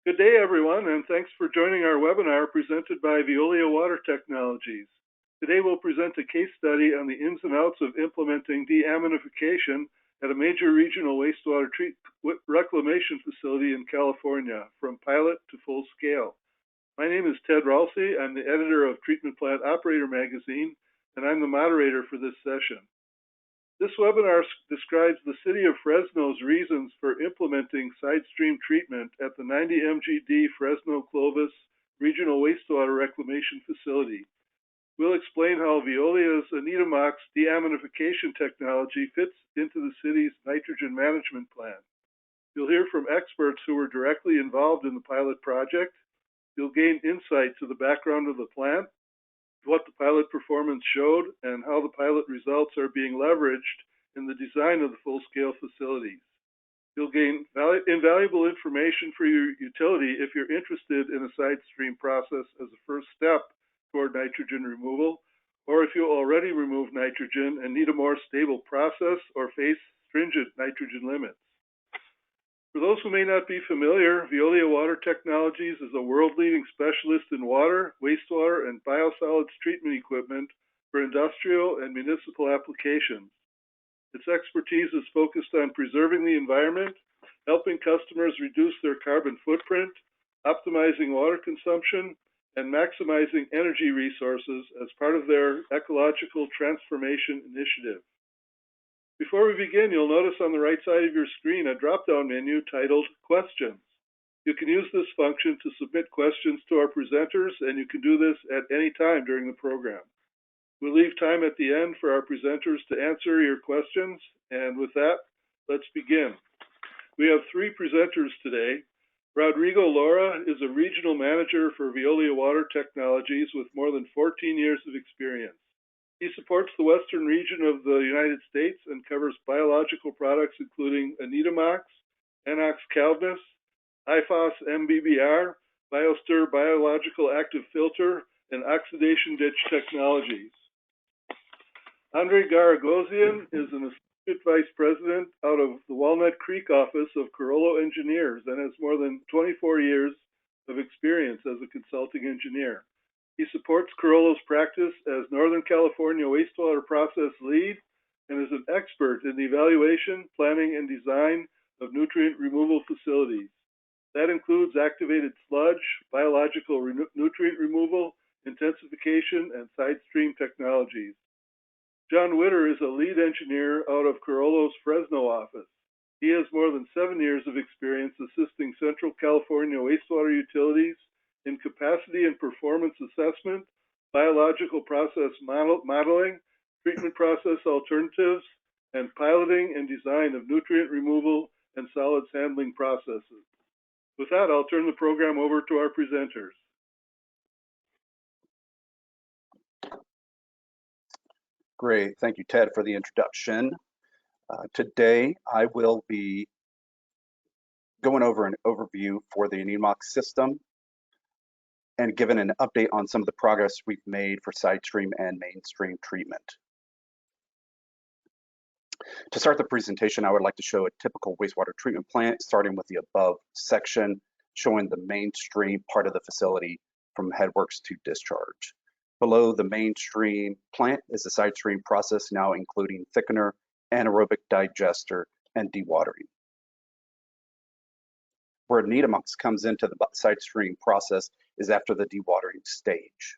Good day, everyone, and thanks for joining our webinar presented by Veolia Water Technologies. Today we'll present a case study on the ins and outs of implementing deammonification at a major regional wastewater reclamation facility in California, from pilot to full scale. My name is Ted Ralsey. I'm the editor of Treatment Plant Operator magazine, and I'm the moderator for this session. This webinar describes the City of Fresno's reasons for implementing sidestream treatment at the 90 MGD Fresno-Clovis Regional Wastewater Reclamation Facility. We'll explain how Veolia's ANITA Mox deammonification technology fits into the city's nitrogen management plan. You'll hear from experts who were directly involved in the pilot project. You'll gain insight to the background of the plant, what the pilot performance showed, and how the pilot results are being leveraged in the design of the full-scale facilities. You'll gain invaluable information for your utility if you're interested in a side stream process as a first step toward nitrogen removal, or if you already remove nitrogen and need a more stable process or face stringent nitrogen limits. For those who may not be familiar, Veolia Water Technologies is a world-leading specialist in water, wastewater, and biosolids treatment equipment for industrial and municipal applications. Its expertise is focused on preserving the environment, helping customers reduce their carbon footprint, optimizing water consumption, and maximizing energy resources as part of their ecological transformation initiative. Before we begin, you'll notice on the right side of your screen a drop-down menu titled Questions. You can use this function to submit questions to our presenters, and you can do this at any time during the program. We'll leave time at the end for our presenters to answer your questions, and with that, let's begin. We have three presenters today. Rodrigo Laura is a regional manager for Veolia Water Technologies with more than 14 years of experience. He supports the western region of the United States and covers biological products including ANITA Mox, Anox Calvnis, IFOS MBBR, BioStir Biological Active Filter, and Oxidation Ditch Technologies. Andre Garagosian is an Associate Vice President out of the Walnut Creek office of Carollo Engineers and has more than 24 years of experience as a consulting engineer. He supports Carollo's practice as Northern California wastewater process lead and is an expert in the evaluation, planning, and design of nutrient removal facilities. That includes activated sludge, biological nutrient removal, intensification, and side stream technologies. John Witter is a lead engineer out of Carollo's Fresno office. He has more than 7 years of experience assisting Central California wastewater utilities in capacity and performance assessment, biological process modeling, treatment process alternatives, and piloting and design of nutrient removal and solids handling processes. With that, I'll turn the program over to our presenters. Great, thank you, Ted, for the introduction. Today, I will be going over an overview for the ANITA Mox system and given an update on some of the progress we've made for side stream and mainstream treatment. To start the presentation, I would like to show a typical wastewater treatment plant, starting with the above section, showing the mainstream part of the facility from headworks to discharge. Below the mainstream plant is the side stream process, now including thickener, anaerobic digester, and dewatering. Where ANITA Mox comes into the side stream process is after the dewatering stage.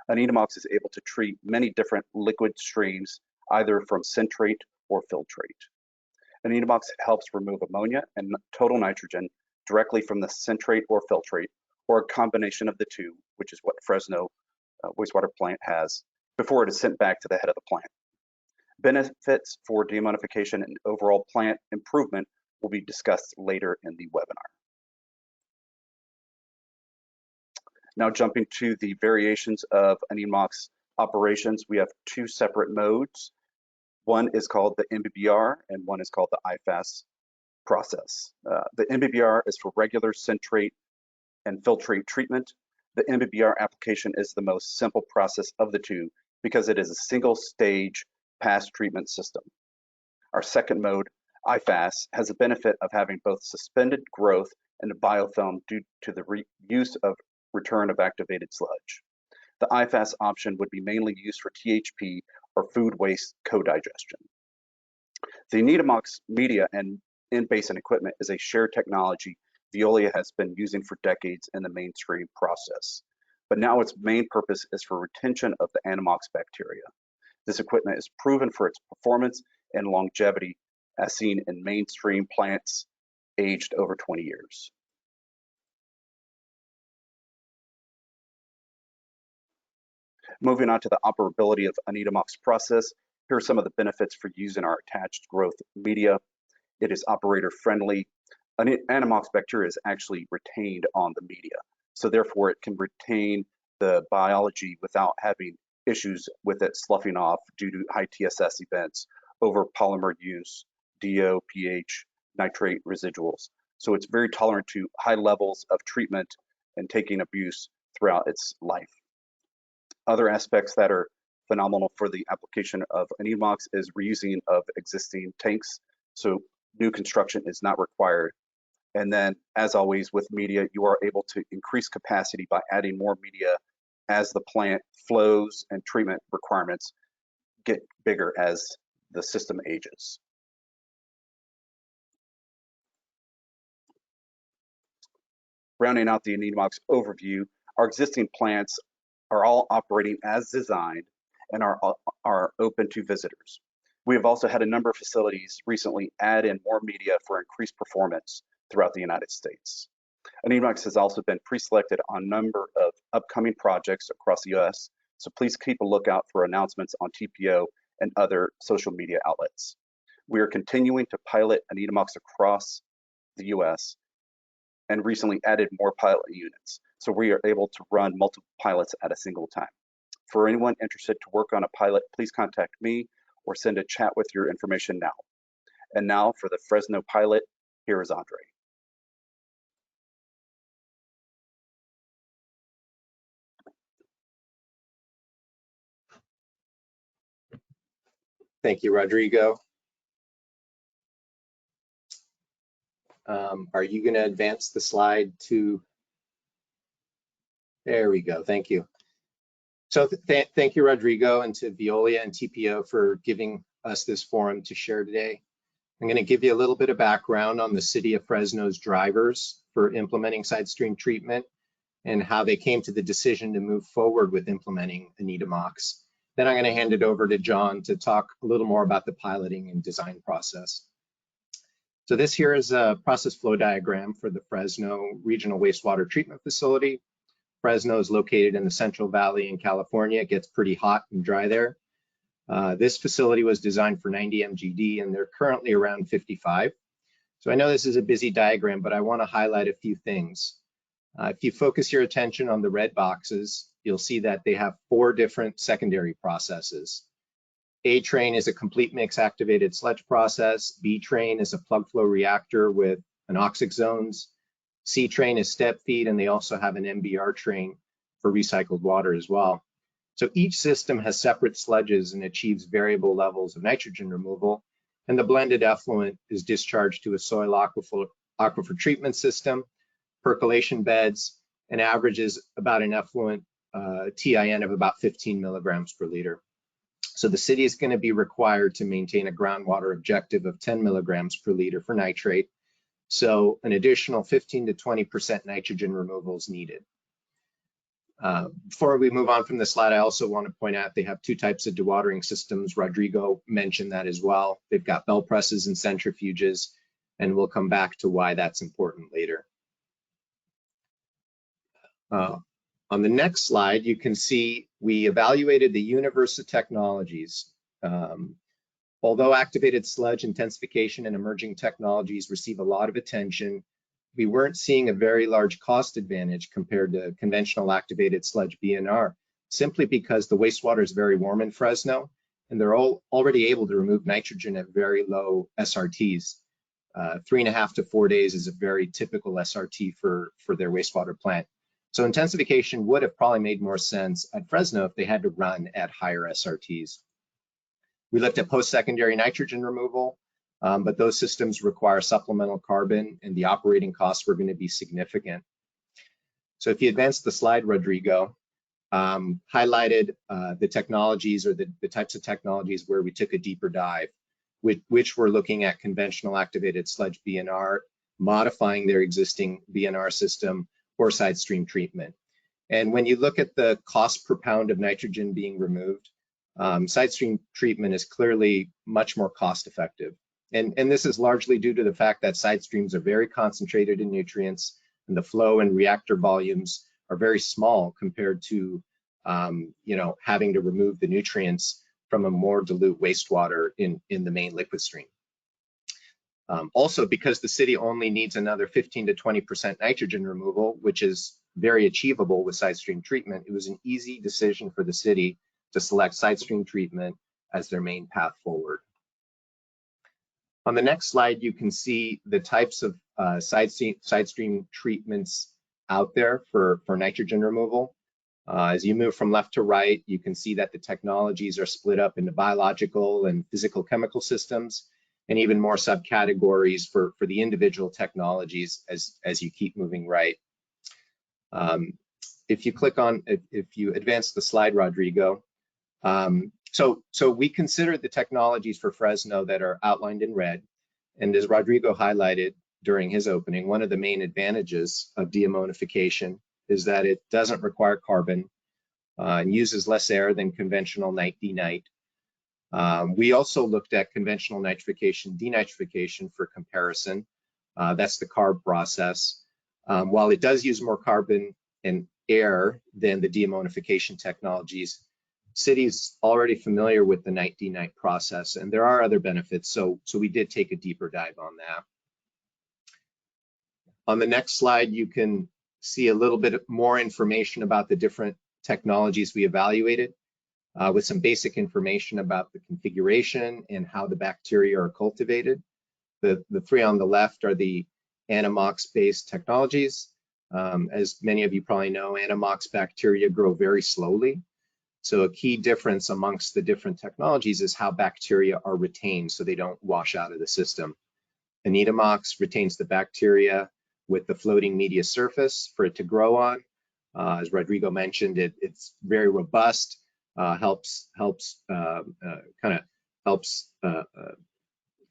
ANITA Mox is able to treat many different liquid streams, either from centrate or filtrate. ANITA Mox helps remove ammonia and total nitrogen directly from the centrate or filtrate, or a combination of the two, which is what Fresno wastewater plant has, before it is sent back to the head of the plant. Benefits for deammonification and overall plant improvement will be discussed later in the webinar. Now jumping to the variations of ANITA Mox operations, we have two separate modes. One is called the MBBR and one is called the IFAS process. The MBBR is for regular centrate and filtrate treatment. The MBBR application is the most simple process of the two because it is a single stage pass treatment system. Our second mode, IFAS, has the benefit of having both suspended growth and biofilm due to the use of return of activated sludge. The IFAS option would be mainly used for THP or food waste co-digestion. The ANITA Mox media and in-basin equipment is a shared technology Veolia has been using for decades in the mainstream process, but now its main purpose is for retention of the Animox bacteria. This equipment is proven for its performance and longevity as seen in mainstream plants aged over 20 years. Moving on to the operability of ANITA Mox process, here are some of the benefits for using our attached growth media. It is operator friendly. Animox bacteria is actually retained on the media, so therefore it can retain the biology without having issues with it sloughing off due to high TSS events, over polymer use, DO, pH, nitrate residuals. So it's very tolerant to high levels of treatment and taking abuse throughout its life. Other aspects that are phenomenal for the application of ANITA Mox is reusing of existing tanks, so new construction is not required. And then, as always with media, you are able to increase capacity by adding more media as the plant flows and treatment requirements get bigger as the system ages. Rounding out the ANITA Mox overview, our existing plants are all operating as designed and are open to visitors. We have also had a number of facilities recently add in more media for increased performance throughout the United States. ANITA Mox has also been pre-selected on a number of upcoming projects across the US, so please keep a lookout for announcements on TPO and other social media outlets. We are continuing to pilot ANITA Mox across the US and recently added more pilot units, so we are able to run multiple pilots at a single time. For anyone interested to work on a pilot, please contact me or send a chat with your information now. And now for the Fresno pilot, here is Andre. Thank you, Rodrigo. Are you going to advance the slide to? There we go. Thank you. So thank you, Rodrigo, and to Veolia and TPO for giving us this forum to share today. I'm going to give you a little bit of background on the City of Fresno's drivers for implementing sidestream treatment and how they came to the decision to move forward with implementing ANITA Mox. Then I'm going to hand it over to John to talk a little more about the piloting and design process. So this here is a process flow diagram for the Fresno Regional Wastewater Treatment Facility. Fresno is located in the Central Valley in California. It gets pretty hot and dry there. This facility was designed for 90 MGD and they're currently around 55. So I know this is a busy diagram, but I want to highlight a few things. If you focus your attention on the red boxes, you'll see that they have 4 different secondary processes. A train is a complete mix activated sludge process. B train is a plug flow reactor with anoxic zones. C train is step feed, and they also have an MBR train for recycled water as well. So each system has separate sludges and achieves variable levels of nitrogen removal, and the blended effluent is discharged to a soil aquifer treatment system, percolation beds, and averages about an effluent TIN of about 15 milligrams per liter. So the city is going to be required to maintain a groundwater objective of 10 milligrams per liter for nitrate. So an additional 15 to 20% nitrogen removal is needed. Before we move on from the slide, I also want to point out they have 2 types of dewatering systems. Rodrigo mentioned that as well. They've got bell presses and centrifuges, and we'll come back to why that's important later. On the next slide, you can see we evaluated the universe of technologies. Although activated sludge intensification and emerging technologies receive a lot of attention, we weren't seeing a very large cost advantage compared to conventional activated sludge BNR, simply because the wastewater is very warm in Fresno, and they're already able to remove nitrogen at very low SRTs. 3.5 to 4 days is a very typical SRT for their wastewater plant. So intensification would have probably made more sense at Fresno if they had to run at higher SRTs. We looked at post-secondary nitrogen removal. but those systems require supplemental carbon and the operating costs were going to be significant. So if you advance the slide, Rodrigo, highlighted the technologies or the types of technologies where we took a deeper dive, which we're looking at conventional activated sludge BNR, modifying their existing BNR system, or side stream treatment. And when you look at the cost per pound of nitrogen being removed, side stream treatment is clearly much more cost effective. And this is largely due to the fact that side streams are very concentrated in nutrients, and the flow and reactor volumes are very small compared to having to remove the nutrients from a more dilute wastewater in the main liquid stream. Also, because the city only needs another 15 to 20% nitrogen removal, which is very achievable with side stream treatment, it was an easy decision for the city to select side stream treatment as their main path forward. On the next slide, you can see the types of side stream treatments out there for nitrogen removal. As you move from left to right, you can see that the technologies are split up into biological and physical chemical systems, and even more subcategories for the individual technologies as you keep moving right. If you advance the slide, Rodrigo, so we consider the technologies for Fresno that are outlined in red, and as Rodrigo highlighted during his opening, one of the main advantages of deammonification is that it doesn't require carbon and uses less air than conventional night-D-night. We also looked at conventional nitrification, denitrification for comparison. That's the CARB process. While it does use more carbon and air than the deammonification technologies, cities already familiar with the night-D-night process, and there are other benefits, so we did take a deeper dive on that. On the next slide, you can see a little bit more information about the different technologies we evaluated, with some basic information about the configuration and how the bacteria are cultivated. The three on the left are the ANITA Mox based technologies. As many of you probably know, ANITA Mox bacteria grow very slowly. So a key difference amongst the different technologies is how bacteria are retained so they don't wash out of the system. ANITA Mox retains the bacteria with the floating media surface for it to grow on. As Rodrigo mentioned, it's very robust,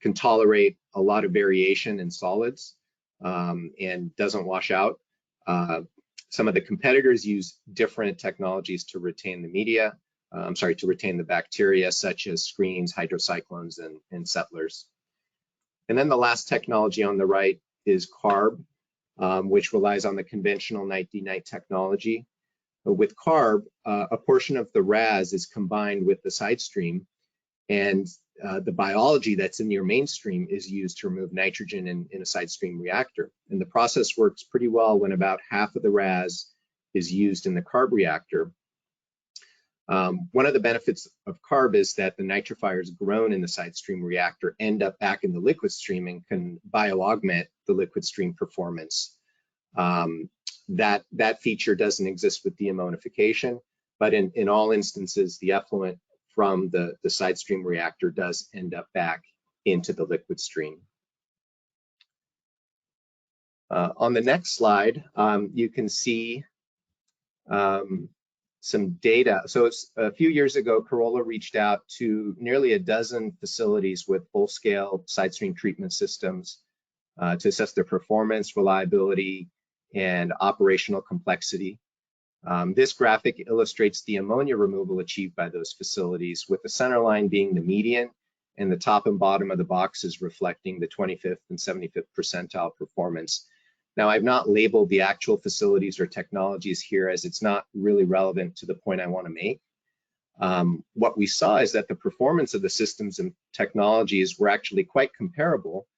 can tolerate a lot of variation in solids and doesn't wash out. Some of the competitors use different technologies to retain the media, to retain the bacteria, such as screens, hydrocyclones, and settlers. And then the last technology on the right is CARB, which relies on the conventional night-D-night technology. But with CARB, a portion of the RAS is combined with the side stream, and the biology that's in your mainstream is used to remove nitrogen in a side stream reactor. And the process works pretty well when about half of the RAS is used in the CARB reactor. One of the benefits of CARB is that the nitrifiers grown in the side stream reactor end up back in the liquid stream and can bio-augment the liquid stream performance. That feature doesn't exist with deammonification, but in all instances, the effluent from the side stream reactor does end up back into the liquid stream. On the next slide, you can see some data. So it's a few years ago, Corolla reached out to nearly a dozen facilities with full-scale side stream treatment systems to assess their performance, reliability, and operational complexity. This graphic illustrates the ammonia removal achieved by those facilities, with the center line being the median and the top and bottom of the boxes reflecting the 25th and 75th percentile performance. Now, I've not labeled the actual facilities or technologies here, as it's not really relevant to the point I want to make. What we saw is that the performance of the systems and technologies were actually quite comparable,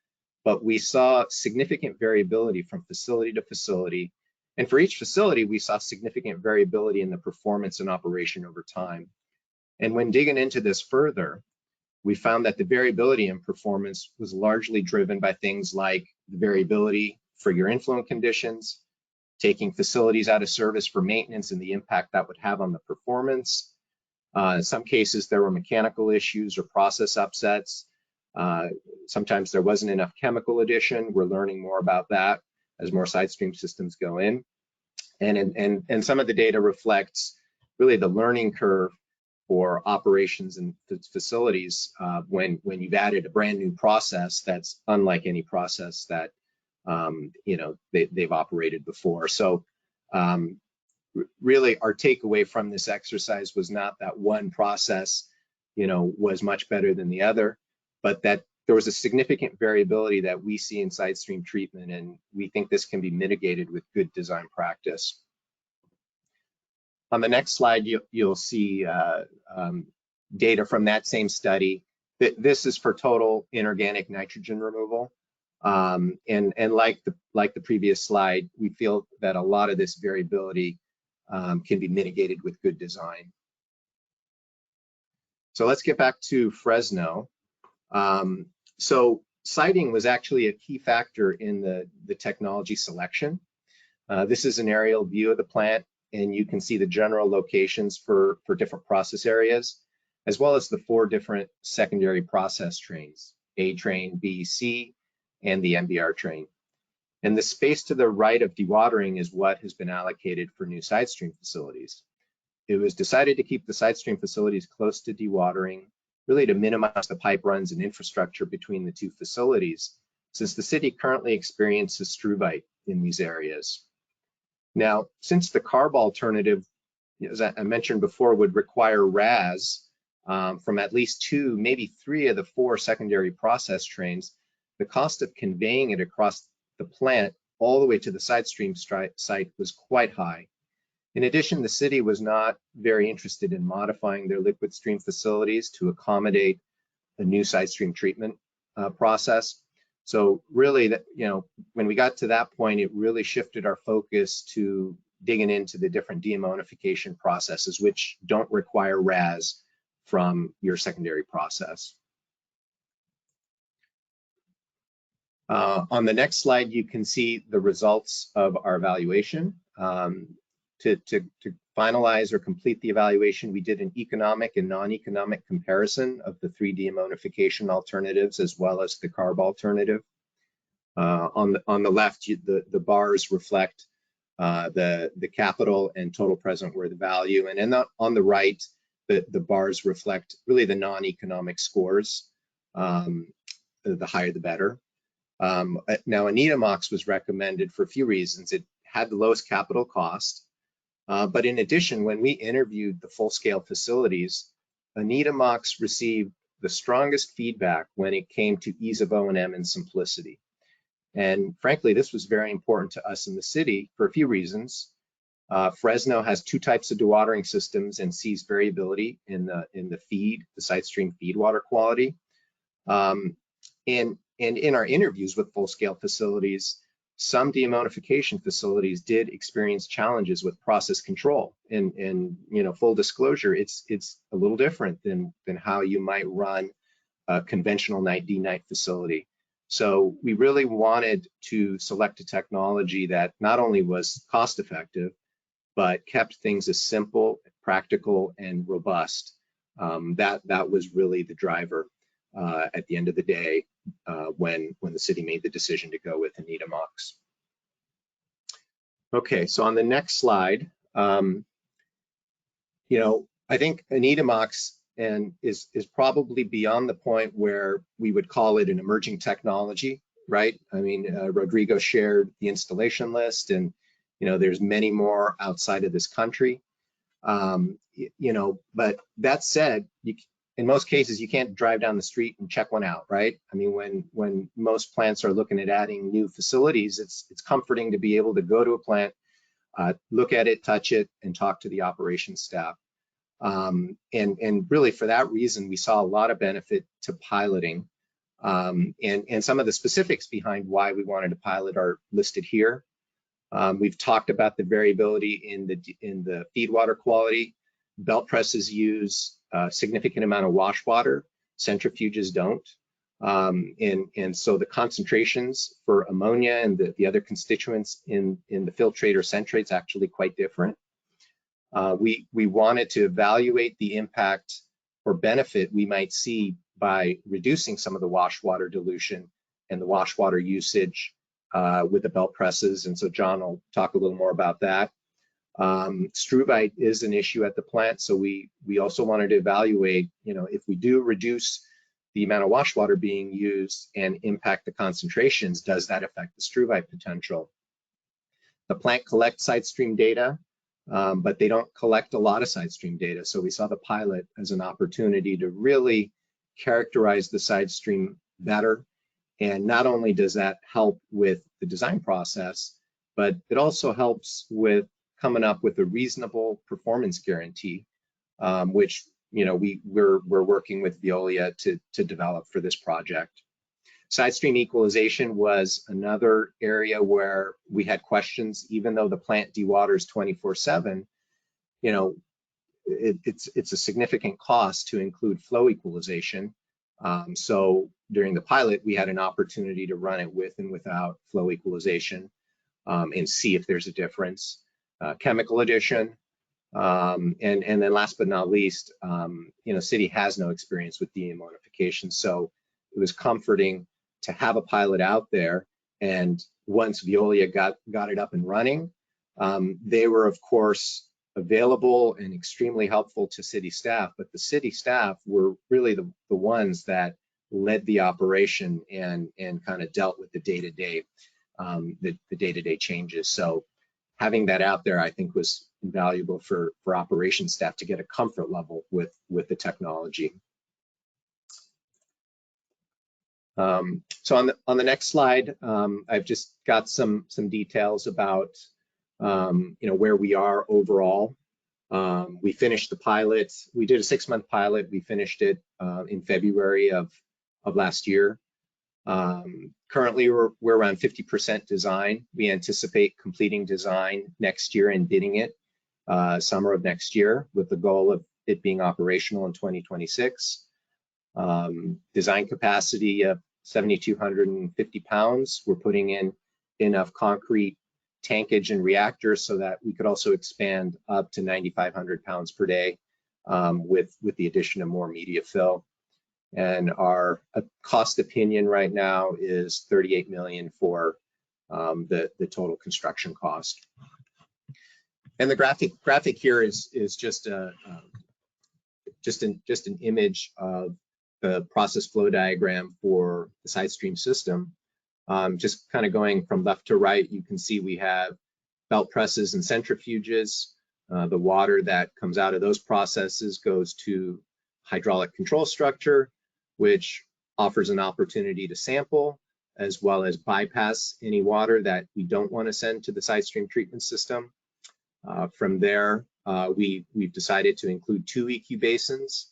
but we saw significant variability from facility to facility. And for each facility, we saw significant variability in the performance and operation over time. And when digging into this further, we found that the variability in performance was largely driven by things like the variability for your influent conditions, taking facilities out of service for maintenance and the impact that would have on the performance. In some cases, there were mechanical issues or process upsets. Sometimes there wasn't enough chemical addition. We're learning more about that as more side stream systems go in. And some of the data reflects really the learning curve for operations and facilities when you've added a brand new process that's unlike any process that they've operated before. So really our takeaway from this exercise was not that one process was much better than the other, but that there was a significant variability that we see in side stream treatment, and we think this can be mitigated with good design practice. On the next slide, you'll see data from that same study. This is for total inorganic nitrogen removal. And like the previous slide, we feel that a lot of this variability can be mitigated with good design. So let's get back to Fresno. So siting was actually a key factor in the technology selection. This is an aerial view of the plant, and you can see the general locations for different process areas, as well as the 4 different secondary process trains, A train, B, C, and the MBR train. And the space to the right of dewatering is what has been allocated for new side stream facilities. It was decided to keep the side stream facilities close to dewatering, really to minimize the pipe runs and infrastructure between the 2 facilities, since the city currently experiences struvite in these areas. Now, since the CARB alternative, as I mentioned before, would require RAS from at least 2, maybe 3 of the 4 secondary process trains, the cost of conveying it across the plant all the way to the side stream site was quite high. In addition, the city was not very interested in modifying their liquid stream facilities to accommodate a new side stream treatment process. So really, when we got to that point, it really shifted our focus to digging into the different deammonification processes, which don't require RAS from your secondary process. On the next slide, you can see the results of our evaluation. To finalize or complete the evaluation, we did an economic and non-economic comparison of the 3 deammonification alternatives as well as the CARB alternative. On the left, the bars reflect the capital and total present worth value, and then on the right, the bars reflect really the non-economic scores. The higher the better. Now, ANITA Mox was recommended for a few reasons. It had the lowest capital cost. But in addition, when we interviewed the full-scale facilities, ANITA Mox received the strongest feedback when it came to ease of O&M and simplicity. And frankly, this was very important to us in the city for a few reasons. Fresno has 2 types of dewatering systems and sees variability in the side stream feed water quality. And in our interviews with full-scale facilities, some deammonification facilities did experience challenges with process control. And full disclosure, it's a little different than how you might run a conventional night facility. So we really wanted to select a technology that not only was cost-effective, but kept things as simple, practical, and robust. That was really the driver at the end of the day when the city made the decision to go with ANITA Mox. Okay, so on the next slide, I think ANITA Mox is probably beyond the point where we would call it an emerging technology, right? I mean, Rodrigo shared the installation list, and there's many more outside of this country. But that said, in most cases, you can't drive down the street and check one out, right? I mean, when most plants are looking at adding new facilities, it's comforting to be able to go to a plant, look at it, touch it, and talk to the operations staff. And really, for that reason, we saw a lot of benefit to piloting. And some of the specifics behind why we wanted to pilot are listed here. We've talked about the variability in the feed water quality. Belt presses use a significant amount of wash water. Centrifuges don't. And so the concentrations for ammonia and the other constituents in the filtrate or centrate is actually quite different. We wanted to evaluate the impact or benefit we might see by reducing some of the wash water dilution and the wash water usage with the belt presses. And so John will talk a little more about that. Struvite is an issue at the plant, so we also wanted to evaluate, if we do reduce the amount of wash water being used and impact the concentrations, does that affect the struvite potential? The plant collects side stream data, but they don't collect a lot of side stream data. So we saw the pilot as an opportunity to really characterize the side stream better. And not only does that help with the design process, but it also helps with coming up with a reasonable performance guarantee, which we're working with Veolia to develop for this project. Side stream equalization was another area where we had questions. Even though the plant dewaters 24/7, it's a significant cost to include flow equalization. So during the pilot, we had an opportunity to run it with and without flow equalization and see if there's a difference. Chemical addition, and then last but not least, City has no experience with deammonification, so it was comforting to have a pilot out there. And once Veolia got it up and running, they were of course available and extremely helpful to city staff, but the city staff were really the ones that led the operation and kind of dealt with the day-to-day changes. So having that out there, I think, was invaluable for operations staff to get a comfort level with the technology. So on the next slide, I've just got some details about where we are overall. We finished the pilot. We did a 6-month pilot. We finished it in February of last year. Currently, we're around 50% design. We anticipate completing design next year and bidding it summer of next year, with the goal of it being operational in 2026. Design capacity of 7,250 pounds. We're putting in enough concrete tankage and reactors so that we could also expand up to 9,500 pounds per day with the addition of more media fill. And our cost opinion right now is $38 million for the total construction cost. And the graphic here is just an image of the process flow diagram for the side stream system. Just kind of going from left to right, you can see we have belt presses and centrifuges. The water that comes out of those processes goes to hydraulic control structure, which offers an opportunity to sample as well as bypass any water that we don't want to send to the side stream treatment system. From there, we've decided to include 2 EQ basins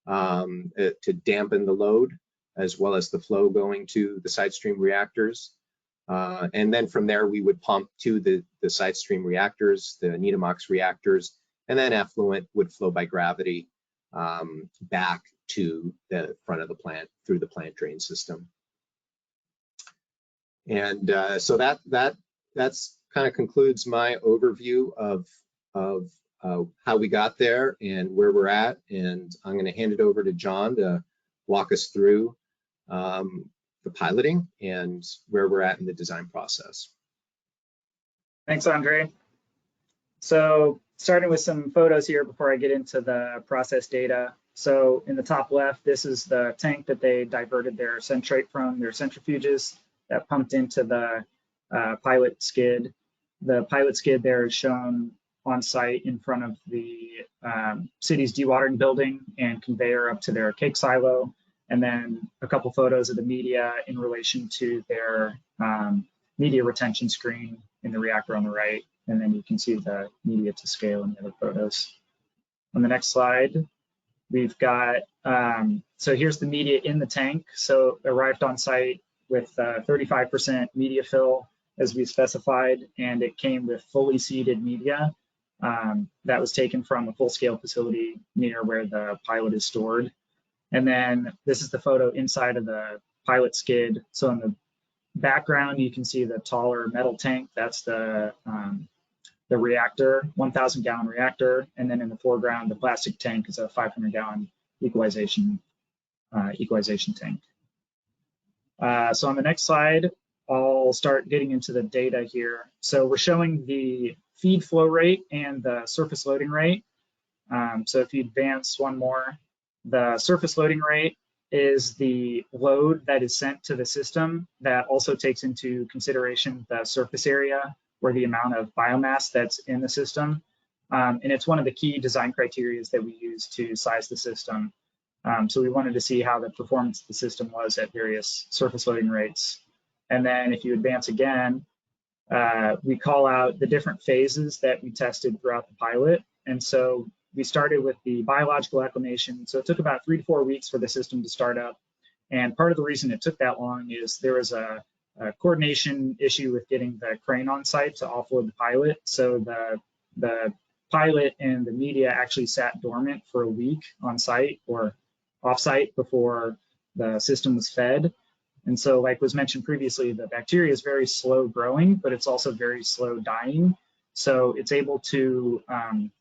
to dampen the load, as well as the flow going to the side stream reactors. And then from there, we would pump to the side stream reactors, the ANITA Mox reactors, and then effluent would flow by gravity back to the front of the plant through the plant drain system. And so that's kind of concludes my overview of how we got there and where we're at. And I'm going to hand it over to John to walk us through the piloting and where we're at in the design process. Thanks, Andre. So starting with some photos here before I get into the process data. So in the top left, this is the tank that they diverted their centrate from, their centrifuges that pumped into the pilot skid. The pilot skid there is shown on site in front of the city's dewatering building and conveyor up to their cake silo. And then a couple photos of the media in relation to their media retention screen in the reactor on the right. And then you can see the media to scale in the other photos. On the next slide, we've got, so here's the media in the tank. So arrived on site with 35% media fill as we specified, and it came with fully seeded media that was taken from a full-scale facility near where the pilot is stored. And then this is the photo inside of the pilot skid. So in the background, you can see the taller metal tank. That's the reactor, 1,000-gallon reactor. And then in the foreground, the plastic tank is a 500-gallon equalization equalization tank. So on the next slide, I'll start getting into the data here. So we're showing the feed flow rate and the surface loading rate. So if you advance one more, the surface loading rate is the load that is sent to the system that also takes into consideration the surface area or the amount of biomass that's in the system. And it's one of the key design criteria that we use to size the system. So we wanted to see how the performance of the system was at various surface loading rates. And then if you advance again, we call out the different phases that we tested throughout the pilot. And so we started with the biological acclimation. So it took about 3 to 4 weeks for the system to start up. And part of the reason it took that long is there was a coordination issue with getting the crane on site to offload the pilot. So the pilot and the media actually sat dormant for a week on site or off site before the system was fed. And so, like was mentioned previously, the bacteria is very slow growing, but it's also very slow dying. So it's able to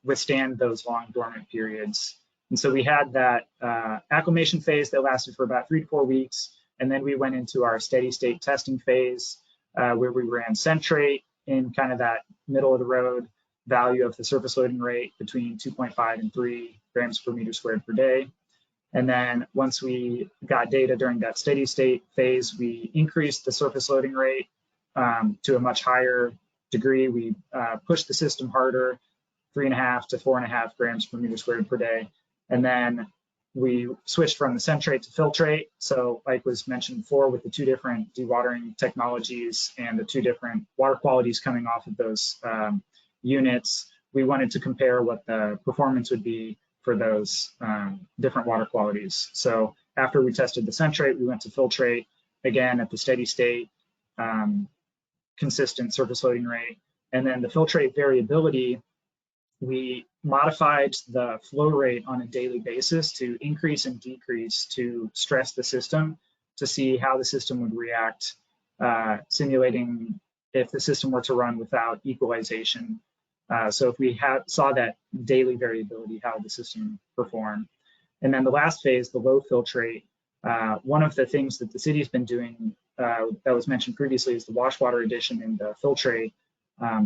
withstand those long dormant periods. And so we had that acclimation phase that lasted for about 3 to 4 weeks. And then we went into our steady state testing phase where we ran centrate in kind of that middle of the road value of the surface loading rate between 2.5 and 3 grams per meter squared per day. And then once we got data during that steady state phase, we increased the surface loading rate to a much higher degree. We pushed the system harder, 3.5 to 4.5 grams per meter squared per day. And then we switched from the centrate to filtrate. So like was mentioned before, with the 2 different dewatering technologies and the 2 different water qualities coming off of those units, we wanted to compare what the performance would be for those different water qualities. So after we tested the centrate, we went to filtrate again at the steady state, consistent surface loading rate. And then the filtrate variability, we modified the flow rate on a daily basis to increase and decrease to stress the system to see how the system would react, simulating if the system were to run without equalization. So if we saw that daily variability, how the system performed. And then the last phase, the low filtrate, one of the things that the city's been doing that was mentioned previously is the wash water addition in the filtrate.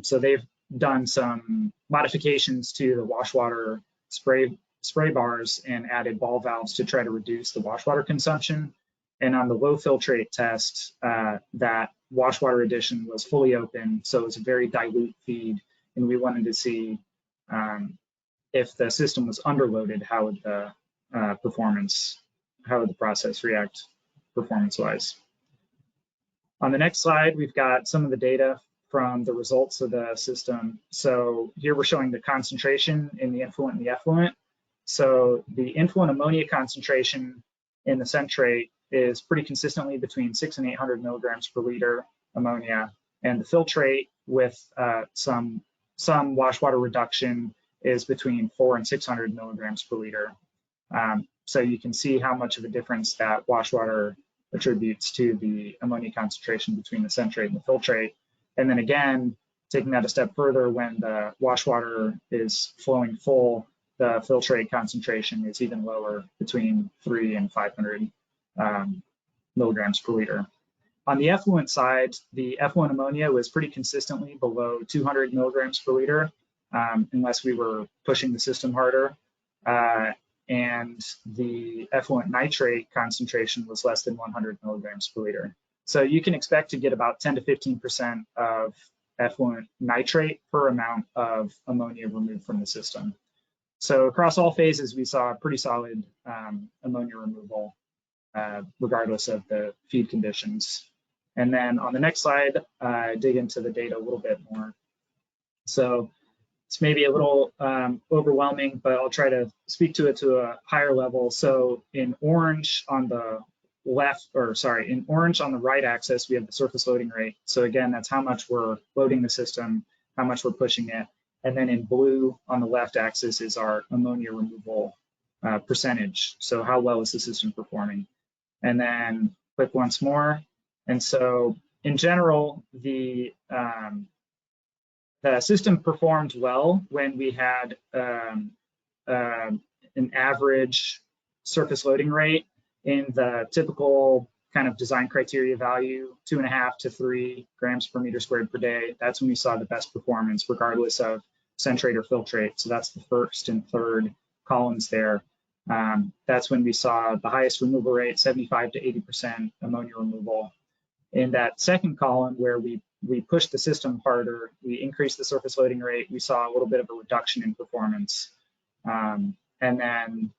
So they've done some modifications to the wash water spray bars and added ball valves to try to reduce the wash water consumption. And on the low filtrate test, that wash water addition was fully open, so it was a very dilute feed. And we wanted to see if the system was underloaded, how would the how would the process react performance-wise. On the next slide, we've got some of the data from the results of the system. So here we're showing the concentration in the influent and the effluent. So the influent ammonia concentration in the centrate is pretty consistently between 600 and 800 milligrams per liter ammonia, and the filtrate with some wash water reduction is between 400 and 600 milligrams per liter. So you can see how much of a difference that wash water attributes to the ammonia concentration between the centrate and the filtrate. And then again, taking that a step further, when the wash water is flowing full, the filtrate concentration is even lower, between 300 and 500 milligrams per liter. On the effluent side, the effluent ammonia was pretty consistently below 200 milligrams per liter, unless we were pushing the system harder. And the effluent nitrate concentration was less than 100 milligrams per liter. So you can expect to get about 10 to 15% of effluent nitrate per amount of ammonia removed from the system. So across all phases, we saw pretty solid ammonia removal, regardless of the feed conditions. And then on the next slide, dig into the data a little bit more. So it's maybe a little overwhelming, but I'll try to speak to it to a higher level. So in orange on the in orange on the right axis, we have the surface loading rate. So again, that's how much we're loading the system, how much we're pushing it. And then in blue on the left axis is our ammonia removal percentage. So how well is the system performing? And then click once more. And so in general, the system performed well when we had an average surface loading rate in the typical kind of design criteria value, 2.5 to 3 grams per meter squared per day, that's when we saw the best performance, regardless of centrate or filtrate. So that's the first and third columns there. That's when we saw the highest removal rate, 75 to 80% ammonia removal. In that second column, where we pushed the system harder, we increased the surface loading rate, we saw a little bit of a reduction in performance. And then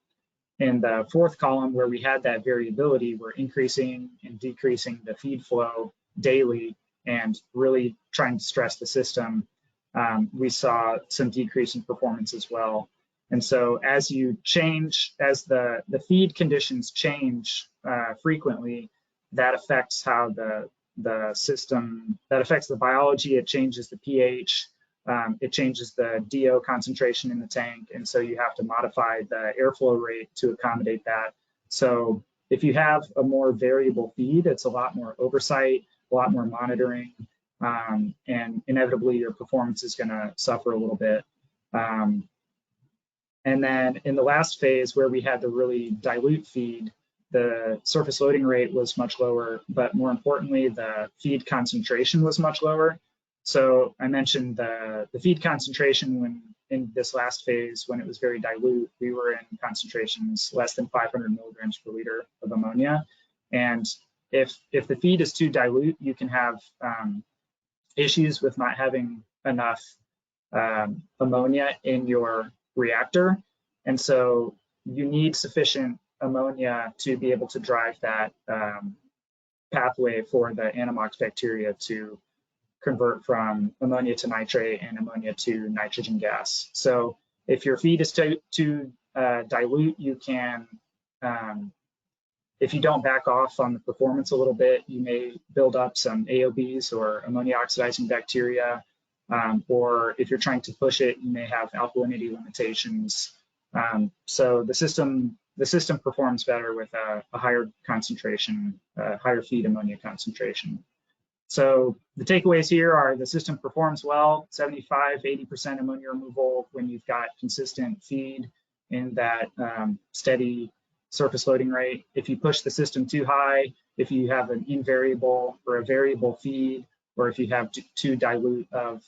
in the fourth column, where we had that variability, we're increasing and decreasing the feed flow daily and really trying to stress the system. We saw some decrease in performance as well. And so as you change, as the feed conditions change frequently, that affects how the system, that affects the biology, it changes the pH, it changes the DO concentration in the tank. And so you have to modify the airflow rate to accommodate that. So if you have a more variable feed, it's a lot more oversight, a lot more monitoring, and inevitably your performance is gonna suffer a little bit. And then in the last phase, where we had the really dilute feed, the surface loading rate was much lower, but more importantly, the feed concentration was much lower. So I mentioned the feed concentration when in this last phase, when it was very dilute, we were in concentrations less than 500 milligrams per liter of ammonia. And if the feed is too dilute, you can have issues with not having enough ammonia in your reactor. And so you need sufficient ammonia to be able to drive that pathway for the ANITA Mox bacteria to convert from ammonia to nitrate and ammonia to nitrogen gas. So if your feed is too dilute, you can, if you don't back off on the performance a little bit, you may build up some AOBs or ammonia oxidizing bacteria. Or if you're trying to push it, you may have alkalinity limitations. So the system performs better with a higher concentration, higher feed ammonia concentration. So the takeaways here are the system performs well, 75, 80% ammonia removal when you've got consistent feed in that steady surface loading rate. If you push the system too high, if you have an invariable or a variable feed, or if you have too dilute of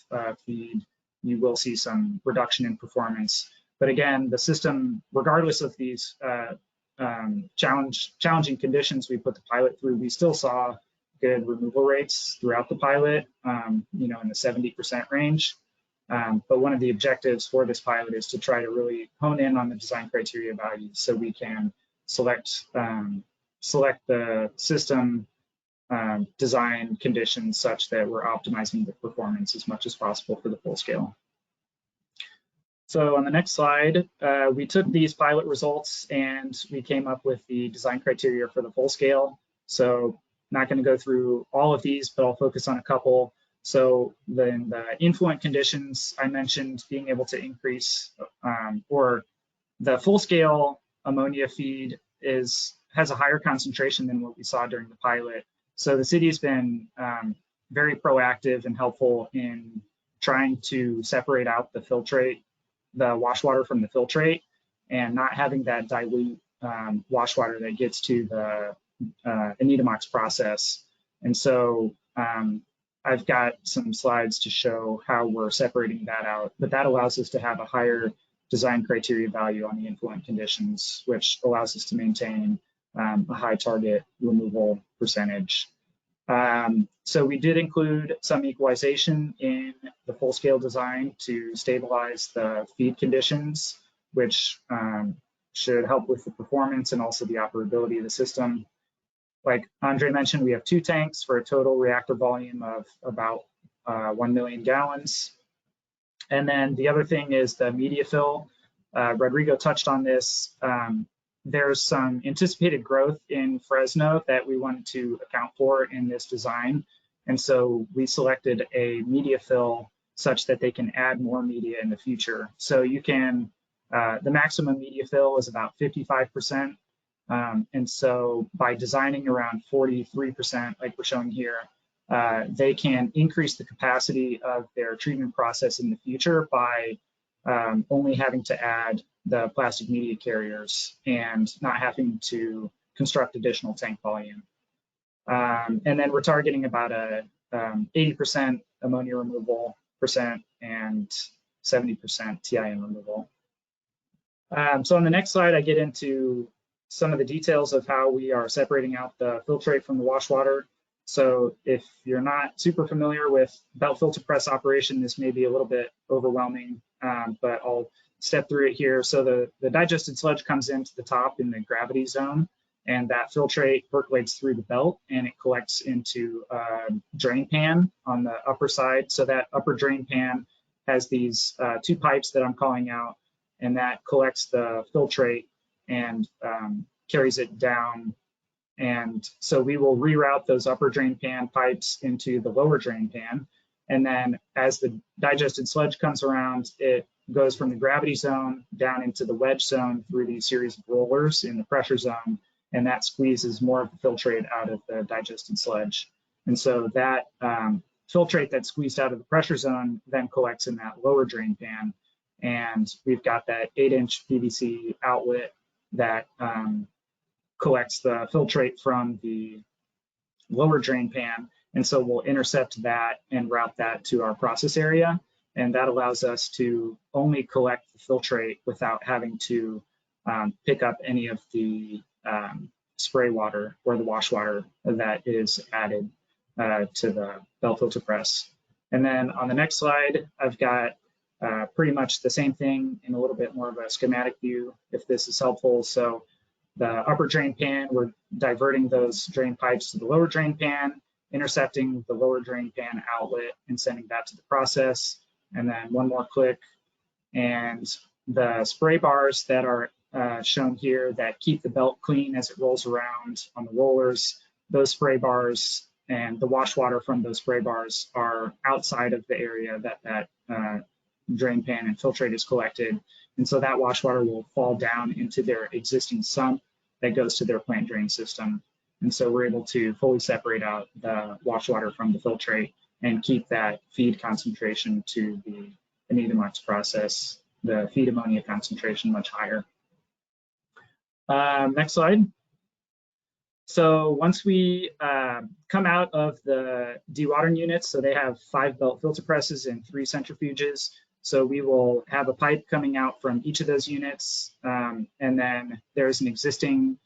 feed, you will see some reduction in performance. But again, the system, regardless of these challenging conditions we put the pilot through, we still saw good removal rates throughout the pilot, in the 70% range. But one of the objectives for this pilot is to try to really hone in on the design criteria values so we can select the system design conditions such that we're optimizing the performance as much as possible for the full scale. So on the next slide, we took these pilot results and we came up with the design criteria for the full scale. So not going to go through all of these, but I'll focus on a couple. So then the influent conditions, I mentioned being able to increase, or the full scale ammonia feed has a higher concentration than what we saw during the pilot. So the city's been very proactive and helpful in trying to separate out the filtrate, the wash water from the filtrate, and not having that dilute wash water that gets to the ANITA Mox process. And so I've got some slides to show how we're separating that out, but that allows us to have a higher design criteria value on the influent conditions, which allows us to maintain a high target removal percentage. So we did include some equalization in the full scale design to stabilize the feed conditions, which should help with the performance and also the operability of the system. Like Andre mentioned, we have 2 tanks for a total reactor volume of about 1 million gallons. And then the other thing is the media fill. Rodrigo touched on this. There's some anticipated growth in Fresno that we wanted to account for in this design. And so we selected a media fill such that they can add more media in the future. So you can, the maximum media fill is about 55%. And so by designing around 43%, like we're showing here, they can increase the capacity of their treatment process in the future by only having to add the plastic media carriers and not having to construct additional tank volume. And then we're targeting about a 80% ammonia removal percent and 70% TIM removal. So on the next slide, I get into some of the details of how we are separating out the filtrate from the wash water. So if you're not super familiar with belt filter press operation, this may be a little bit overwhelming, but I'll step through it here. So the digested sludge comes into the top in the gravity zone, and that filtrate percolates through the belt and it collects into a drain pan on the upper side. So that upper drain pan has these two pipes that I'm calling out, and that collects the filtrate and carries it down. And so we will reroute those upper drain pan pipes into the lower drain pan. And then as the digested sludge comes around, it goes from the gravity zone down into the wedge zone through these series of rollers in the pressure zone. And that squeezes more of the filtrate out of the digested sludge. And so that filtrate that's squeezed out of the pressure zone then collects in that lower drain pan. And we've got that 8-inch PVC outlet that collects the filtrate from the lower drain pan. And so we'll intercept that and route that to our process area. And that allows us to only collect the filtrate without having to pick up any of the spray water or the wash water that is added to the belt filter press. And then on the next slide, I've got pretty much the same thing in a little bit more of a schematic view, if this is helpful. So the upper drain pan, we're diverting those drain pipes to the lower drain pan, intercepting the lower drain pan outlet and sending that to the process. And then one more click, and the spray bars that are shown here that keep the belt clean as it rolls around on the rollers, those spray bars and the wash water from those spray bars are outside of the area that drain pan and filtrate is collected. And so that wash water will fall down into their existing sump that goes to their plant drain system. And so we're able to fully separate out the wash water from the filtrate and keep that feed concentration to the ANITA Mox process, the feed ammonia concentration much higher. Next slide. So once we come out of the dewatering units, so they have 5 belt filter presses and 3 centrifuges. So we will have a pipe coming out from each of those units. And then there's an existing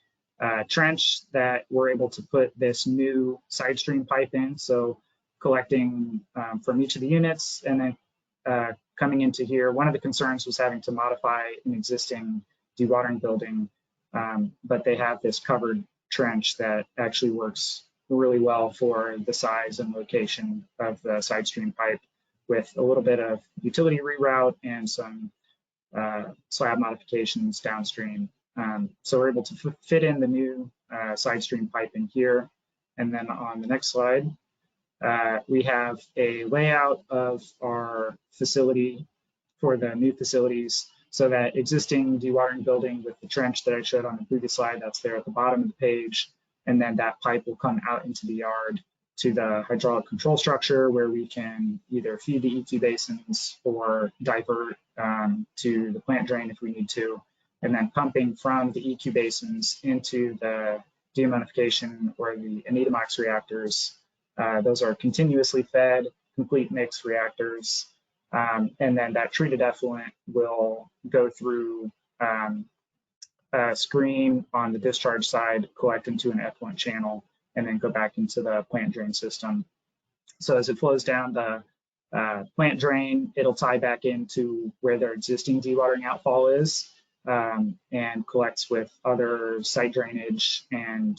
trench that we're able to put this new side stream pipe in. So collecting from each of the units and then coming into here. One of the concerns was having to modify an existing dewatering building, but they have this covered trench that actually works really well for the size and location of the side stream pipe, with a little bit of utility reroute and some slab modifications downstream. So we're able to fit in the new side stream pipe in here. And then on the next slide, we have a layout of our facility for the new facilities. So that existing dewatering building with the trench that I showed on the previous slide, that's there at the bottom of the page. And then that pipe will come out into the yard to the hydraulic control structure, where we can either feed the EQ basins or divert to the plant drain if we need to, and then pumping from the EQ basins into the deammonification or the ANITA Mox reactors. Those are continuously fed, complete mix reactors. And then that treated effluent will go through a screen on the discharge side, collect into an effluent channel, and then go back into the plant drain system. So as it flows down the plant drain, it'll tie back into where their existing dewatering outfall is, and collects with other site drainage and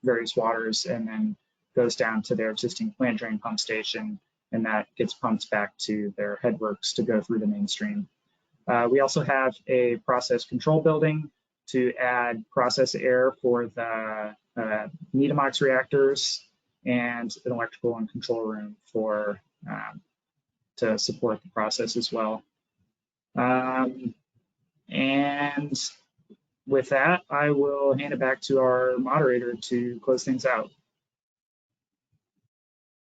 various waters, and then goes down to their existing plant drain pump station, and that gets pumped back to their headworks to go through the mainstream. We also have a process control building to add process air for the ANITA Mox reactors, and an electrical and control room for to support the process as well. And with that, I will hand it back to our moderator to close things out.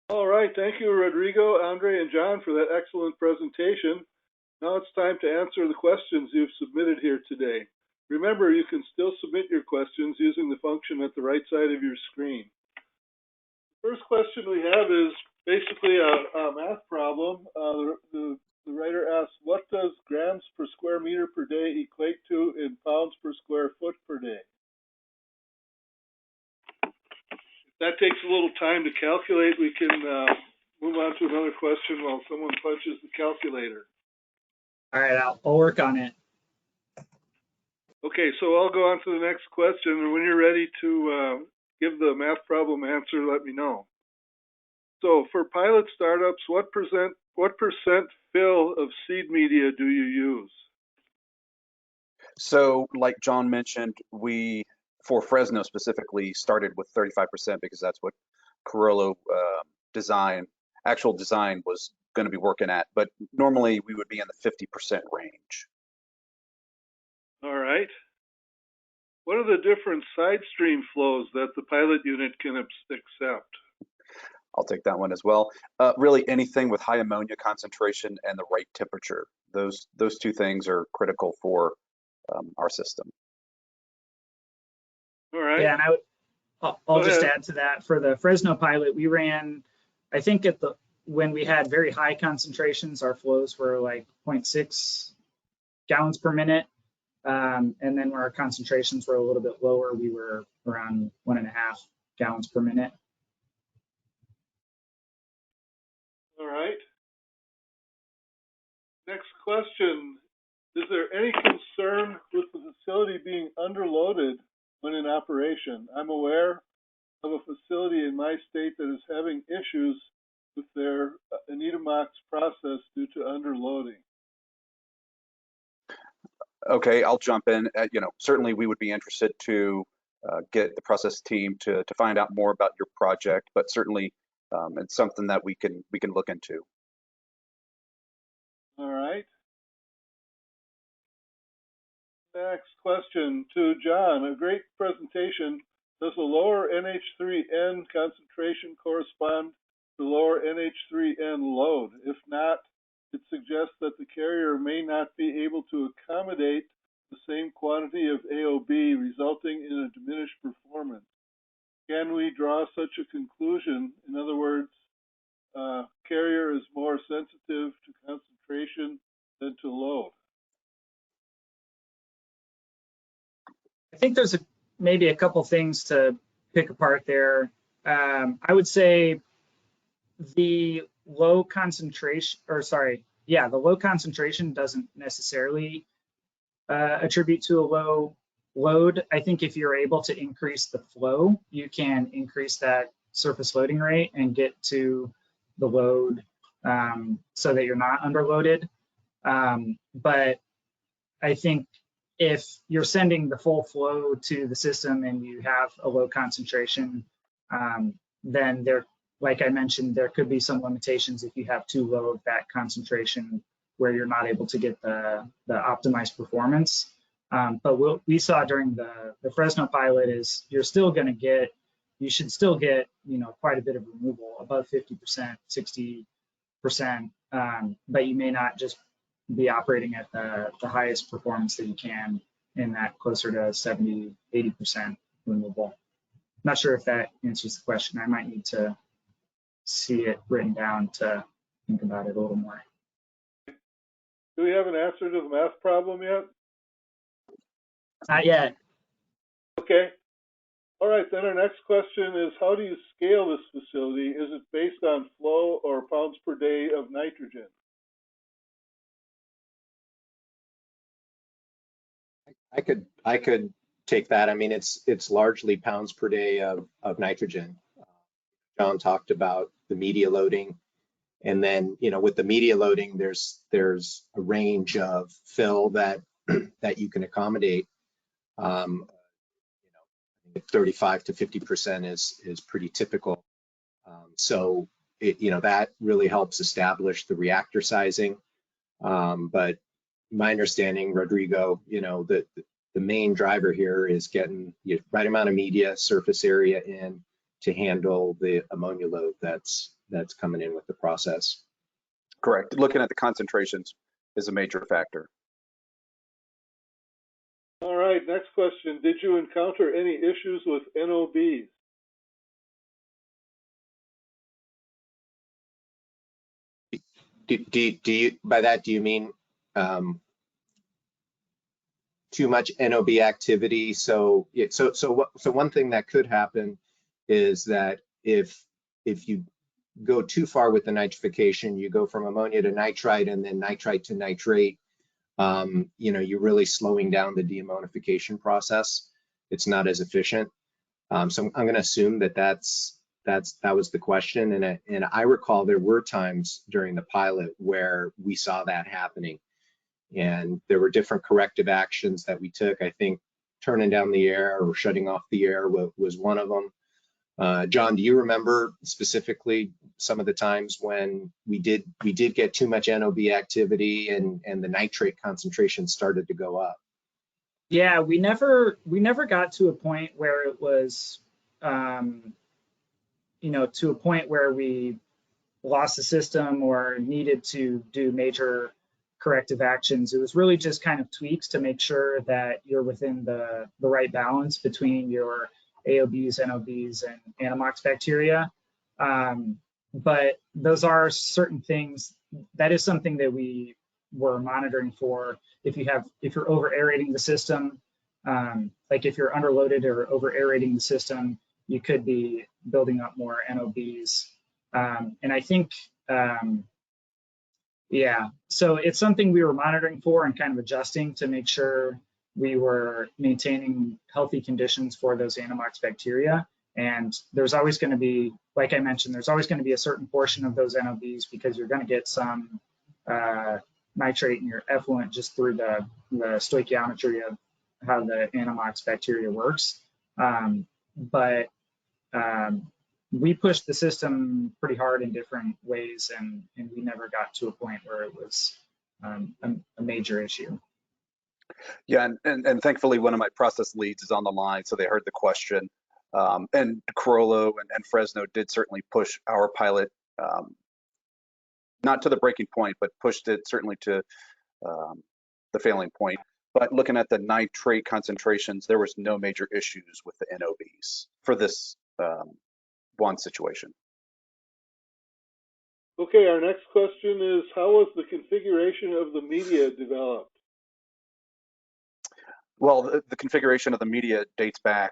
All right, thank you, Rodrigo, Andre, and John, for that excellent presentation. Now it's time to answer the questions you've submitted here today. Remember, you can still submit your questions using the function at the right side of your screen. First question we have is basically a math problem. The writer asks, what does grams per square meter per day equate to in pounds per square foot per day? If that takes a little time to calculate, we can move on to another question while someone punches the calculator. All right, I'll work on it. Okay, so I'll go on to the next question, and when you're ready to give the math problem answer, let me know. So for pilot startups, what percent fill of seed media do you use? So like John mentioned, we, for Fresno specifically, started with 35% because that's what Carollo actual design was going to be working at. But normally we would be in the 50% range. All right. What are the different side stream flows that the pilot unit can accept? I'll take that one as well. Really anything with high ammonia concentration and the right temperature. Those two things are critical for our system. All right. Yeah, and I'll just add to that. For the Fresno pilot, we ran, I think when we had very high concentrations, our flows were like 0.6 gallons per minute. And then when our concentrations were a little bit lower, we were around 1.5 gallons per minute. All right. Next question. Is there any concern with the facility being underloaded when in operation? I'm aware of a facility in my state that is having issues with their ANITA Mox process due to underloading. Okay, I'll jump in. Certainly we would be interested to get the process team to find out more about your project, but certainly it's something that we can look into. All right. Next question to John. A great presentation. Does a lower NH3N concentration correspond to lower NH3N load? If not, it suggests that the carrier may not be able to accommodate the same quantity of AOB, resulting in a diminished performance. Can we draw such a conclusion? In other words, carrier is more sensitive to concentration than to load. I think there's maybe a couple things to pick apart there. I would say the low concentration doesn't necessarily attribute to a low load. I think if you're able to increase the flow, you can increase that surface loading rate and get to the load so that you're not underloaded. But I think if you're sending the full flow to the system and you have a low concentration, then like I mentioned, there could be some limitations if you have too low of that concentration where you're not able to get the optimized performance. But what we saw during the Fresno pilot is you should still get quite a bit of removal, above 50%, 60%, but you may not just be operating at the highest performance that you can in that closer to 70, 80% removal. Not sure if that answers the question. I might need to see it written down to think about it a little more. Do we have an answer to the math problem yet? Not yet. Okay. All right, then our next question is, how do you scale this facility? Is it based on flow or pounds per day of nitrogen? I could take that. I mean, it's largely pounds per day of nitrogen. John talked about the media loading, and then with the media loading, there's a range of fill that you can accommodate. 35 to 50% is pretty typical. So that really helps establish the reactor sizing. But my understanding, Rodrigo, the main driver here is getting the right amount of media surface area in to handle the ammonia load that's coming in with the process. Correct. Looking at the concentrations is a major factor. All right, next question. Did you encounter any issues with NOBs? Do you, by that, do you mean too much NOB activity? So one thing that could happen is that if you go too far with the nitrification, you go from ammonia to nitrite and then nitrite to nitrate, you're really slowing down the deammonification process. It's not as efficient. So I'm going to assume that that was the question. And I recall there were times during the pilot where we saw that happening. And there were different corrective actions that we took. I think turning down the air or shutting off the air was one of them. John, do you remember specifically some of the times when we did get too much NOB activity and the nitrate concentration started to go up? Yeah, we never got to a point where it was, to a point where we lost the system or needed to do major corrective actions. It was really just kind of tweaks to make sure that you're within the right balance between your AOBs, NOBs, and ANITA bacteria. But those are certain things, that is something that we were monitoring for. If you're over aerating the system, like if you're underloaded or over aerating the system, you could be building up more NOBs. And I think, yeah, so it's something we were monitoring for and kind of adjusting to make sure we were maintaining healthy conditions for those ANITA bacteria. And there's always going to be, like I mentioned, there's always going to be a certain portion of those NOBs because you're going to get some nitrate in your effluent just through the stoichiometry of how the ANITA bacteria works. But we pushed the system pretty hard in different ways, and we never got to a point where it was a major issue. Yeah, and thankfully one of my process leads is on the line, so they heard the question. And Corollo and Fresno did certainly push our pilot, not to the breaking point, but pushed it certainly to the failing point. But looking at the nitrate concentrations, there was no major issues with the NOBs for this one situation. Okay, our next question is, how was the configuration of the media developed? Well, the configuration of the media dates back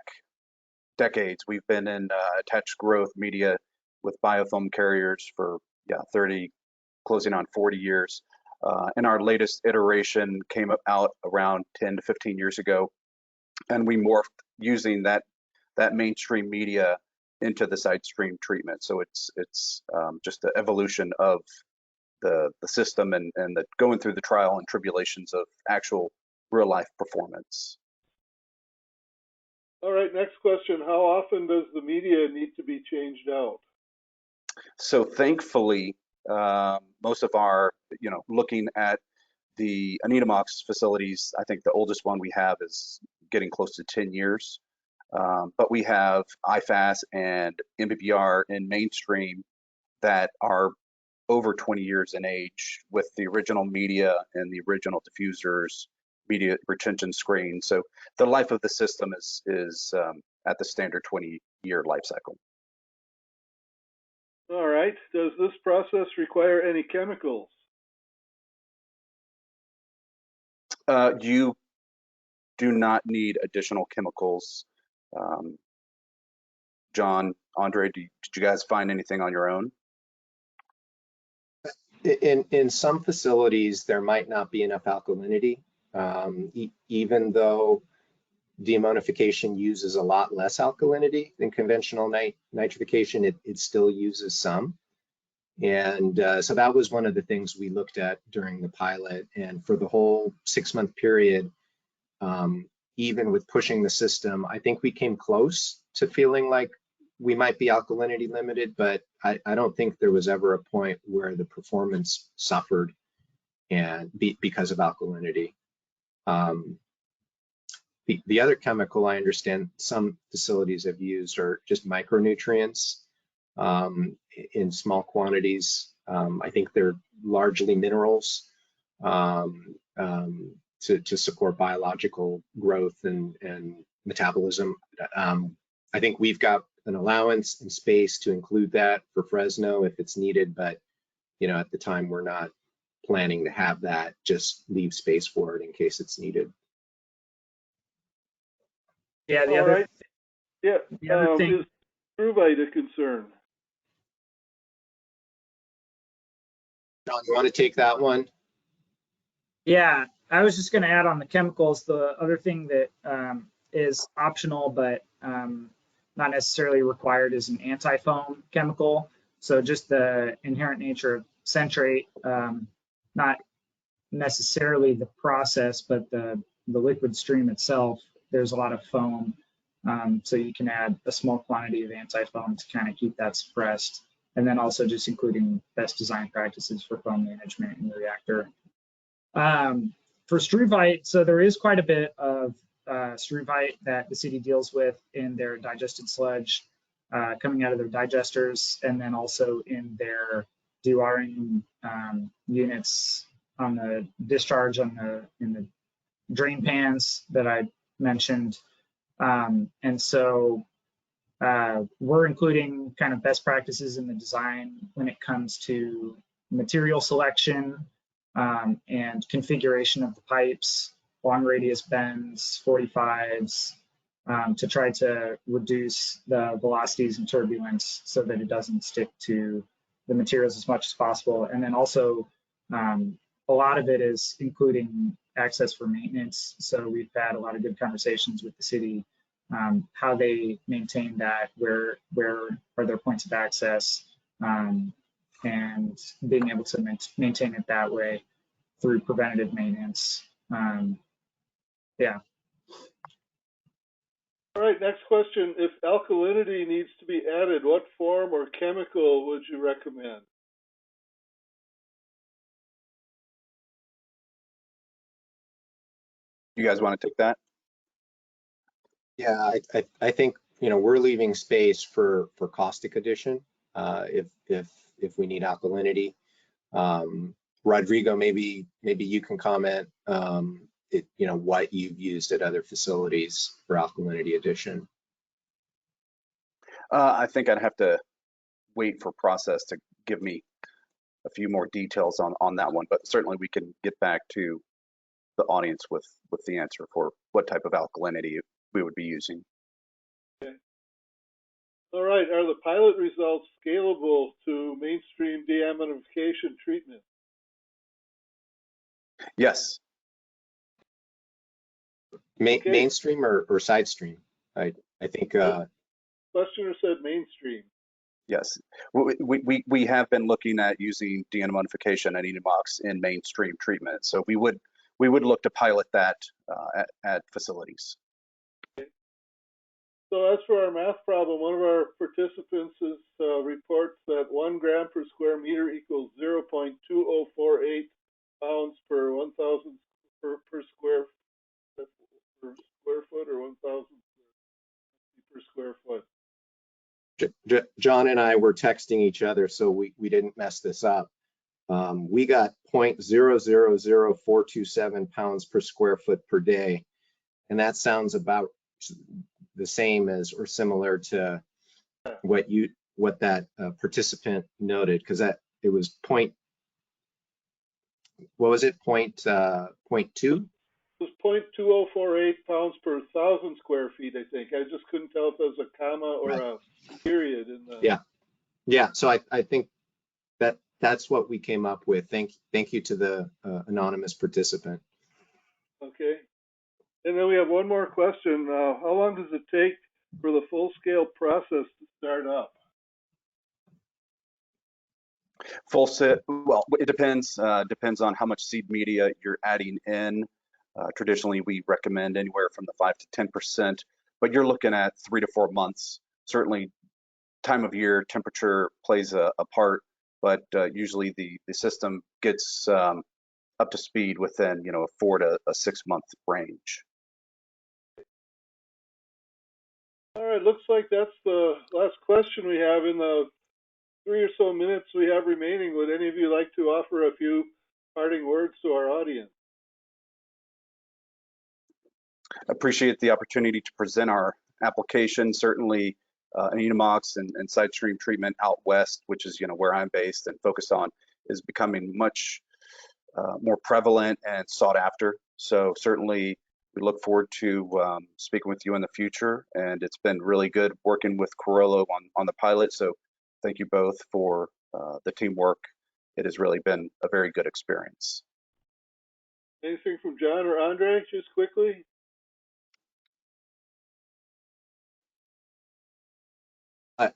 decades. We've been in attached growth media with biofilm carriers for 30, closing on 40 years. And our latest iteration came out around 10 to 15 years ago, and we morphed using that mainstream media into the sidestream treatment. So it's just the evolution of the system and the going through the trial and tribulations of actual real life performance. All right, next question. How often does the media need to be changed out? So thankfully, most of our, looking at the ANITA Mox facilities, I think the oldest one we have is getting close to 10 years. But we have IFAS and MBBR in mainstream that are over 20 years in age with the original media and the original diffusers, media retention screen. So the life of the system is at the standard 20-year life cycle. All right. Does this process require any chemicals? You do not need additional chemicals. John, Andre, did you guys find anything on your own? In some facilities, there might not be enough alkalinity, even though deammonification uses a lot less alkalinity than conventional nitrification, it still uses some. And so that was one of the things we looked at during the pilot. And for the whole 6-month period, even with pushing the system, I think we came close to feeling like we might be alkalinity limited, but I don't think there was ever a point where the performance suffered and because of alkalinity. The other chemical I understand some facilities have used are just micronutrients in small quantities. I think they're largely minerals. to support biological growth and metabolism. I think we've got an allowance and space to include that for Fresno if it's needed, but at the time we're not planning to have that. Just leave space for it in case it's needed. Yeah, the All other right. Yeah. thing. Is struvite a concern? John, you want to take that one? Yeah, I was just going to add on the chemicals. The other thing that is optional but not necessarily required is an anti-foam chemical. So just the inherent nature of centrate, not necessarily the process, but the liquid stream itself, there's a lot of foam. So you can add a small quantity of anti-foam to kind of keep that suppressed. And then also just including best design practices for foam management in the reactor. For struvite, so there is quite a bit of struvite that the city deals with in their digested sludge coming out of their digesters, and then also in their dewatering units on the discharge in the drain pans that I mentioned. And so we're including kind of best practices in the design when it comes to material selection and configuration of the pipes, long radius bends, 45s, to try to reduce the velocities and turbulence so that it doesn't stick to the materials as much as possible. And then also a lot of it is including access for maintenance. So we've had a lot of good conversations with the city, how they maintain that, where are their points of access, and being able to maintain it that way through preventative maintenance. Yeah. All right, next question. If alkalinity needs to be added, what form or chemical would you recommend? You guys want to take that? Yeah, I think we're leaving space for caustic addition if we need alkalinity. Rodrigo, maybe you can comment what you've used at other facilities for alkalinity addition. I think I'd have to wait for process to give me a few more details on that one, but certainly we can get back to the audience with the answer for what type of alkalinity we would be using. Okay. All right, are the pilot results scalable to mainstream deammonification treatment? Yes. Okay. Mainstream or side stream? I think. Questioner said mainstream. Yes, we have been looking at using deammonification and ANITA Mox in mainstream treatment. So we would look to pilot that at facilities. Okay. So as for our math problem, one of our participants reports that 1 gram per square meter equals 0.2048 pounds per 1,000 per square foot, or 1,000 per square foot. John and I were texting each other, so we didn't mess this up. We got 0.000427 pounds per square foot per day, and that sounds about the same as or similar to what that participant noted, because it was point. What was it? Point 0.2? It was 0.2048 pounds per 1,000 square feet, I think. I just couldn't tell if there was a comma or right. a period in the. Yeah. So I think that's what we came up with. Thank you to the anonymous participant. Okay. And then we have one more question. How long does it take for the full-scale process to start up? Well, it depends. Depends on how much seed media you're adding in. Traditionally, we recommend anywhere from the 5 to 10%, but you're looking at 3 to 4 months. Certainly, time of year, temperature plays a part, but usually the system gets up to speed within a 4 to 6 month range. All right, looks like that's the last question we have. In the 3 or so minutes we have remaining, would any of you like to offer a few parting words to our audience? Appreciate the opportunity to present our application. Certainly, ANITA Mox and sidestream treatment out west, which is where I'm based and focused on, is becoming much more prevalent and sought after. So certainly, we look forward to speaking with you in the future. And it's been really good working with Corollo on the pilot. So thank you both for the teamwork. It has really been a very good experience. Anything from John or Andre, just quickly?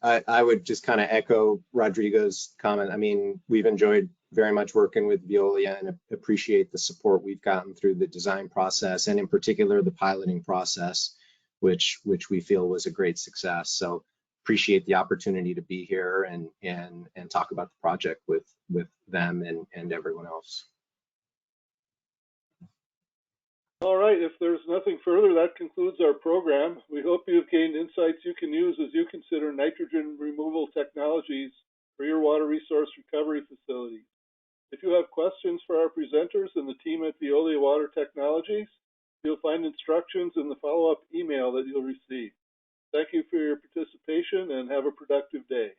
I would just kind of echo Rodrigo's comment. I mean, we've enjoyed very much working with Veolia and appreciate the support we've gotten through the design process, and in particular the piloting process, which we feel was a great success. So appreciate the opportunity to be here and talk about the project with them and everyone else. All right, if there's nothing further, that concludes our program. We hope you've gained insights you can use as you consider nitrogen removal technologies for your water resource recovery facilities. If you have questions for our presenters and the team at Veolia Water Technologies, you'll find instructions in the follow-up email that you'll receive. Thank you for your participation and have a productive day.